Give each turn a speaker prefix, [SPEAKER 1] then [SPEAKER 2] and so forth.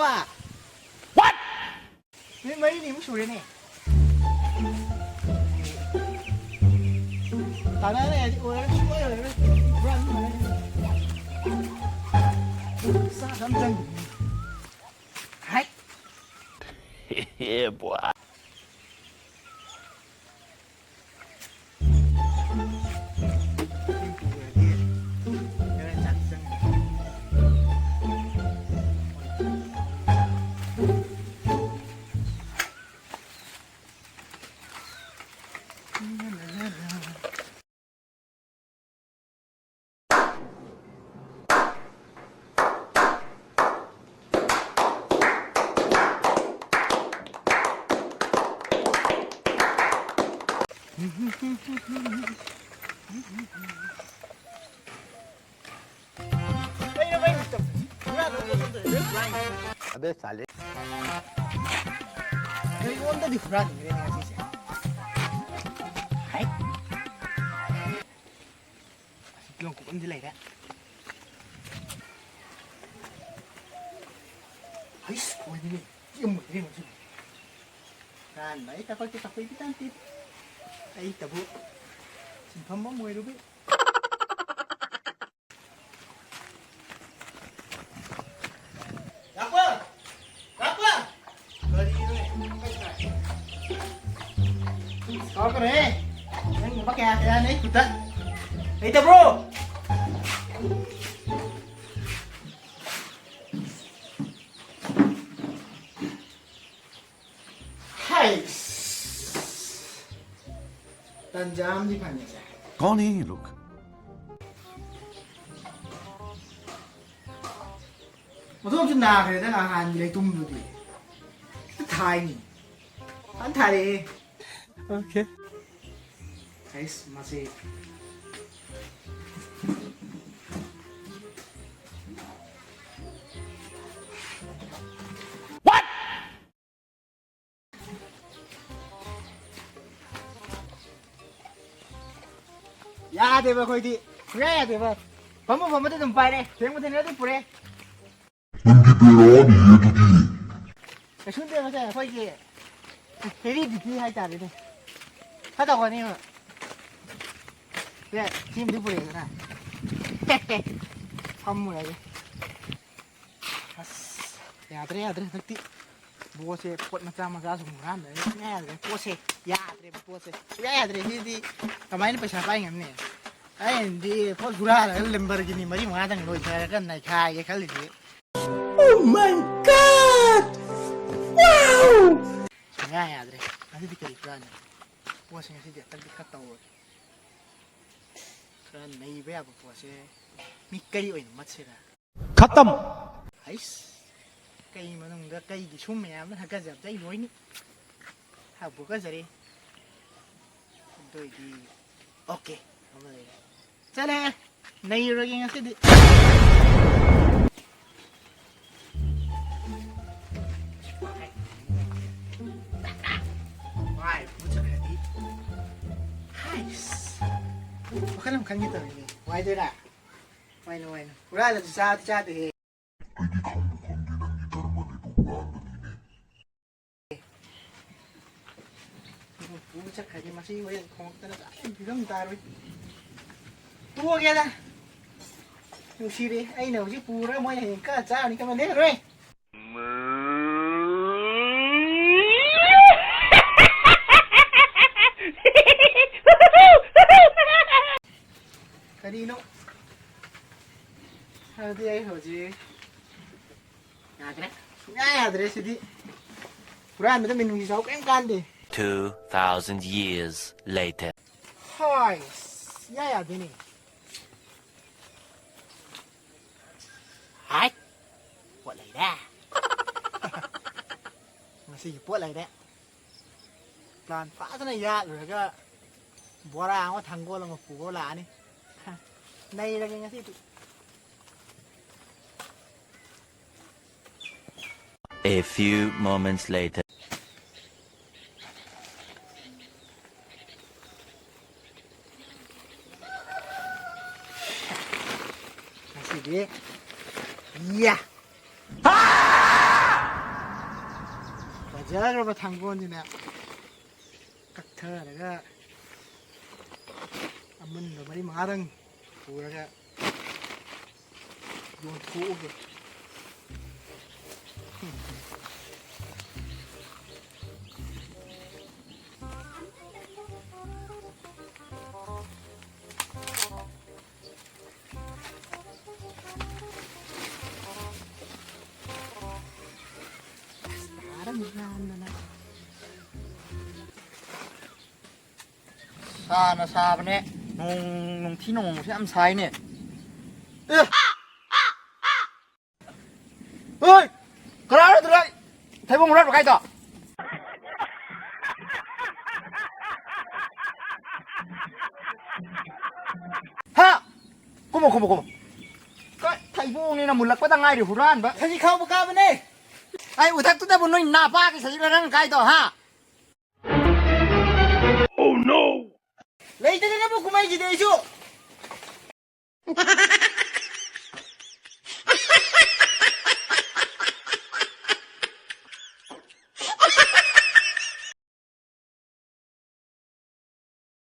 [SPEAKER 1] ว่า What ไม่นี่ไม่ชูเลยเนี่ยตอนนั้นเนี่ยโอ้ยช่วยเลยรันเลยซาทำจังไฮเฮ้ยบัว
[SPEAKER 2] अबे साले
[SPEAKER 1] onda di frani che viene così hai non cũng đi lấy đấy hai ôi đi đi một đi một chút kan đấy ta phải biết tan tít ấy ta bu xin thấm bóng mùi đúng biết có cái này nhưng mà bác cái này cụt đấy hey ta bro hay tan jam đi phải nhỉ
[SPEAKER 2] कौन है ये लोग
[SPEAKER 1] mà thôi chứ nào cái đó là hàng gì đây tung rồi thì cái thai nhỉ anh thai đi okay guys masih what ya deh bah kau itu ya deh bah kamu tuh tempat deh yang penting itu pure
[SPEAKER 2] Hindi Berani ये तो की
[SPEAKER 1] सुनते हैं क्या कोई के हेरी दिखी है चारे थे 하다 보니 그래 지금 누구래잖아 선물이야 야들이 덕티 보세 꽃 맞자 송라네 야들이 보세 야들이 히디 가만히 पैसा पाएंगे हमने अरे हिंदी बहुत बुरा है लैम्बोर्गिनी मरी वहां तक लोग इधर का नहीं खाए खा लीजिए Oh my god wow याद्रे अभी भी करी प्लान पोसे से जे तक का ताव प्लान नहीं बे अब पोसे मी कई ओइन मछेरा
[SPEAKER 2] खत्म
[SPEAKER 1] आइस कई मनंग द कई की सुम मैम न हका जब जाई लोइनी हा बुका जरे दोई दी ओके हमले चले नहीं रोगेंगे से Kan kan gitu ini. Why do that? Why no? Udah ada saat deh.
[SPEAKER 2] Jadi kamu panggilan di Dharma itu bukan ini.
[SPEAKER 1] Pucak aja masih weh konten bilang taruh. Tua kia dah. Nusi deh. Ayo nusi pura mau yang kacau ni kamu lihat weh. Kanino? Hadi ay hoji. Yaadre sidi. Puran betul minum hisau kan kan deh.
[SPEAKER 3] 2,000 years later.
[SPEAKER 1] Hai. Yaadre ni. Hai. Buat lagi dah. Masih buat lagi dah. Plan phá thế này ra rồi cái bò ra có thằng cô là một phụ cô lạ đi. Đây là cái gì tụ.
[SPEAKER 3] A few moments later.
[SPEAKER 1] Masih dia. Iya. ꯐꯖꯈ꯭ꯔꯕ ꯊꯥꯡꯒꯣꯟꯁꯤꯅ ꯀꯛꯊꯔꯒ ꯑꯃꯨꯟꯕ ꯃꯔꯤ ꯃꯉꯥꯗꯪ ꯄꯨꯔꯒ ꯌꯣꯟꯊꯣꯛꯎꯒꯦ
[SPEAKER 4] ꯁꯥꯅ ꯁꯥꯕꯅꯦ ꯅꯣꯡꯊꯤ ꯅꯣꯡꯁꯦ ꯌꯥꯝ ꯁꯥꯏꯅꯦ ꯍꯣꯏ ꯀꯅꯥꯅꯣ ꯑꯗꯨꯗ ꯊꯩꯕꯣꯡ ꯍꯨꯔꯥꯟꯕ ꯀꯥꯏꯗꯣ ꯍꯥ ꯀꯨꯝꯃꯣ ꯊꯩꯕꯣꯡꯅꯤꯅ ꯃꯨꯜꯂꯛꯄꯗ ꯉꯥꯏꯔꯤ ꯍꯨꯔꯥꯟꯕ
[SPEAKER 1] ꯈꯖꯤꯛ ꯈꯥꯎꯕ ꯀꯥꯕꯅꯦ
[SPEAKER 4] ꯑꯩ ꯎꯊꯛꯇꯨꯗꯕꯨ ꯅꯣꯏ ꯅꯥꯄꯥꯒꯤ ꯁꯖꯤꯛ ꯅꯪ ꯀꯥꯏꯗꯣ ꯍꯥ
[SPEAKER 1] ꯂꯩꯇꯗꯅꯕꯨ ꯀꯨꯝꯍꯩꯁꯤꯗꯤ ꯑꯩꯁꯨ